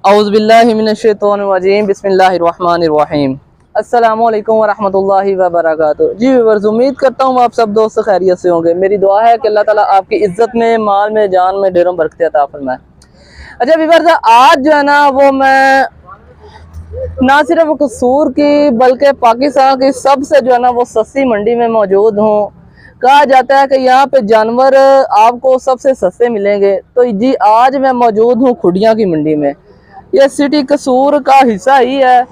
औज़ुबिल्लाहिमिनश्शैतानिर्रजीम बिस्मिल्लाहिर्रहमानिर्रहीम। अस्सलामुअलैकुम वरहमतुल्लाहि वबरकातुहू। जी व्यूअर्स, उम्मीद करता हूँ आप सब दोस्त खैरियत से होंगे। मेरी दुआ है कि अल्लाह ताला आपकी इज्जत में, माल में, जान में ढेरों बरकत अता फरमाए। अच्छा व्यूअर्स, आज जो है ना वो मैं ना सिर्फ कसूर की बल्कि पाकिस्तान की सबसे जो है ना वो सस्ती मंडी में मौजूद हूँ। कहा जाता है कि यहाँ पे जानवर आपको सबसे सस्ते मिलेंगे। तो जी आज मैं मौजूद हूँ खुडिया की मंडी में। ये सिटी कसूर का हिस्सा ही है।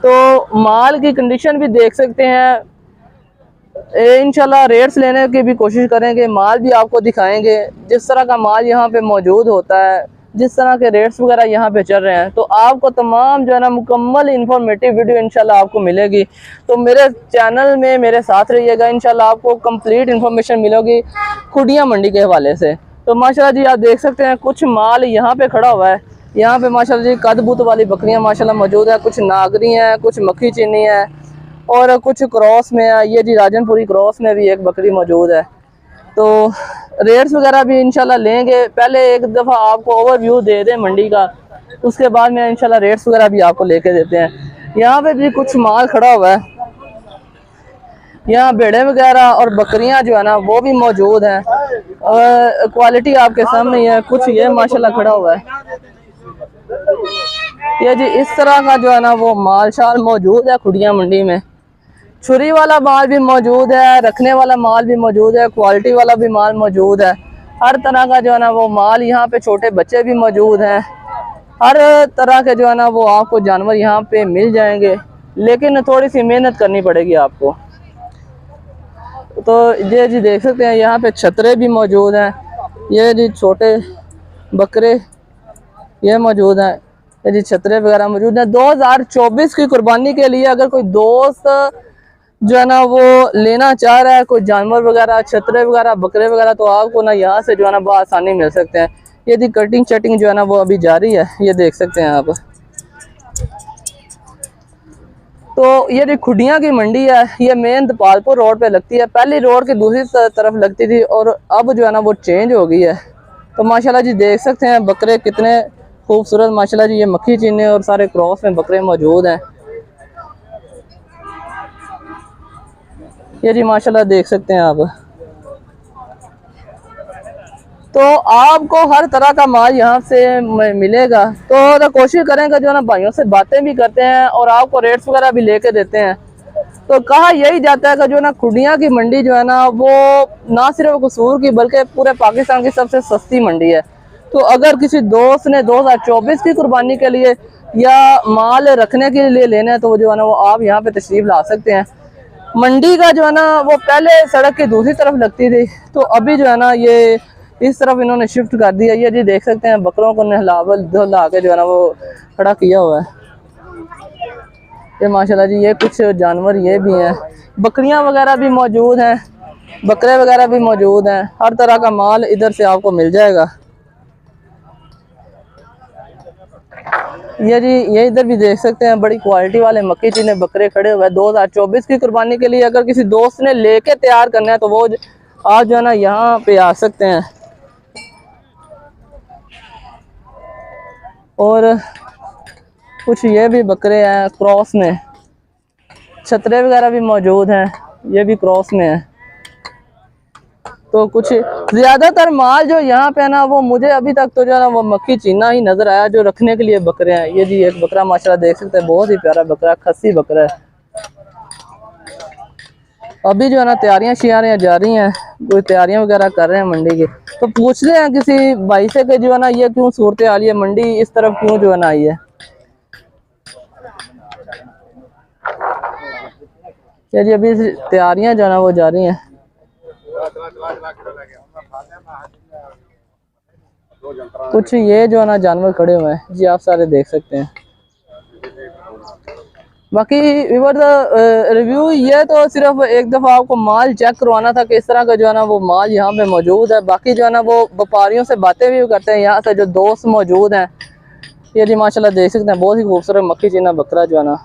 तो माल की कंडीशन भी देख सकते हैं। इंशाल्लाह रेट्स लेने की भी कोशिश करेंगे, माल भी आपको दिखाएंगे जिस तरह का माल यहाँ पे मौजूद होता है, जिस तरह के रेट्स वगैरह यहाँ पे चल रहे हैं। तो आपको तमाम जो है ना मुकम्मल इंफॉर्मेटिव वीडियो इंशाल्लाह आपको मिलेगी। तो मेरे चैनल में मेरे साथ रहिएगा, इंशाल्लाह आपको कंप्लीट इंफॉर्मेशन मिलेगी खुडिया मंडी के हवाले से। तो माशाल्लाह जी आप देख सकते हैं कुछ माल यहाँ पे खड़ा हुआ है। यहाँ पे माशाल्लाह जी कदबूत वाली बकरियाँ माशाल्लाह मौजूद है, कुछ नागरी हैं, कुछ मक्खी चीनी है और कुछ क्रॉस में है। ये जी राजनपुरी क्रॉस में भी एक बकरी मौजूद है। तो रेट्स वगैरह भी इंशाल्लाह लेंगे। पहले एक दफ़ा आपको ओवरव्यू दे दें मंडी का, उसके बाद में इंशाल्लाह रेट्स वगैरह भी आपको लेके देते हैं। यहाँ पे भी कुछ माल खड़ा हुआ है। यहाँ भेड़े वगैरह और बकरियां जो है ना वो भी मौजूद हैं और क्वालिटी आपके सामने ही है। कुछ ये माशाल्लाह खड़ा हुआ है। ये जी इस तरह का जो है ना वो माल शाल मौजूद है खुडिया मंडी में। छुरी वाला माल भी मौजूद है, रखने वाला माल भी मौजूद है, क्वालिटी वाला भी माल मौजूद है। हर तरह का जो है ना वो माल यहाँ पे, छोटे बच्चे भी मौजूद हैं। हर तरह के जो है ना वो आपको जानवर यहाँ पे मिल जाएंगे, लेकिन थोड़ी सी मेहनत करनी पड़ेगी आपको। तो ये जी देख सकते हैं यहाँ पे छतरे भी मौजूद हैं। ये जी छोटे बकरे ये मौजूद हैं। ये जी छतरे वगैरह मौजूद हैं। 2024 की कुर्बानी के लिए अगर कोई दोस्त जो है ना वो लेना चाह रहा है कोई जानवर वगैरह, छतरे वगैरह, बकरे वगैरह, तो आपको ना यहाँ से जो है ना बहुत आसानी मिल सकते हैं। ये दी कटिंग चटिंग जो है ना वो अभी जारी है, ये देख सकते हैं आप। तो ये जो खुडिया की मंडी है ये मेन दपालपुर रोड पे लगती है। पहली रोड की दूसरी तरफ लगती थी और अब जो है ना वो चेंज हो गई है। तो माशाल्लाह जी देख सकते हैं बकरे कितने खूबसूरत माशाल्लाह जी। ये मक्खी चीने और सारे क्रॉस में बकरे मौजूद हैं। ये जी माशाल्लाह देख सकते हैं आप। तो आपको हर तरह का माल यहाँ से मिलेगा। तो कोशिश करेंगे जो है ना भाइयों से बातें भी करते हैं और आपको रेट्स वगैरह भी लेके देते हैं। तो कहा यही जाता है कि जो ना खुडिया की मंडी जो है ना वो ना सिर्फ कसूर की बल्कि पूरे पाकिस्तान की सबसे सस्ती मंडी है। तो अगर किसी दोस्त ने 2024 की कुर्बानी के लिए या माल रखने के लिए लेना है तो जो है ना वो आप यहाँ पे तशरीफ ला सकते हैं। मंडी का जो है ना वो पहले सड़क की दूसरी तरफ लगती थी, तो अभी जो है ना ये इस तरफ इन्होंने शिफ्ट कर दिया। ये जी देख सकते हैं बकरों को नहलावल धुला के जो है ना वो खड़ा किया हुआ है। ये माशाल्लाह जी ये कुछ जानवर ये भी हैं, बकरियां वगैरह भी मौजूद हैं, बकरे वगैरह भी मौजूद हैं। हर तरह का माल इधर से आपको मिल जाएगा। ये जी ये इधर भी देख सकते हैं बड़ी क्वालिटी वाले मक्की चीने बकरे खड़े हुए हैं। 2024 की कुर्बानी के लिए अगर किसी दोस्त ने लेके तैयार करना है तो वो आज जो है ना यहाँ पे आ सकते हैं। और कुछ ये भी बकरे हैं क्रॉस में, छतरे वगैरह भी मौजूद हैं, ये भी क्रॉस में है। तो कुछ ज्यादातर माल जो यहाँ पे है ना वो मुझे अभी तक तो जो है ना वो मक्खी चीना ही नजर आया जो रखने के लिए बकरे हैं। ये जी एक बकरा माशाल्लाह देख सकते हैं, बहुत ही प्यारा बकरा, खस्सी बकरा है। अभी जो है ना तैयारियां शियारियां जा रही हैं, कोई तैयारियां वगैरह कर रहे हैं मंडी की। तो पूछते हैं किसी भाई से कि जो है ना ये क्यों सूरत हाल है, मंडी इस तरफ क्यों जो है ना आई है। ये जी अभी तैयारियां जो है ना वो जा रही हैं। कुछ ये जो है ना जानवर खड़े हुए हैं जी, आप सारे देख सकते हैं। बाकी रिव्यू ये तो सिर्फ एक दफ़ा आपको माल चेक करवाना था कि इस तरह का जो है ना वो माल यहाँ पे मौजूद है। बाकी जो है ना वो व्यापारियों से बातें भी करते हैं यहाँ से जो दोस्त मौजूद हैं। ये जी माशाल्लाह देख सकते हैं बहुत ही खूबसूरत मक्खी चीना बकरा जो है ना।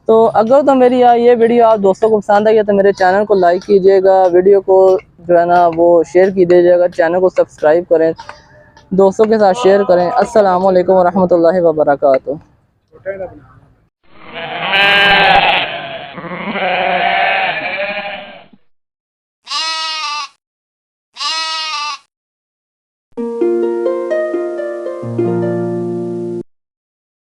तो अगर तो मेरी ये वीडियो आप दोस्तों को पसंद आई है तो मेरे चैनल को लाइक कीजिएगा, वीडियो को जो है ना वो शेयर की दीजिएगा, चैनल को सब्सक्राइब करें, दोस्तों के साथ शेयर करें। अस्सलाम वालेकुम वरहमतुल्लाहि वबरकातुहू।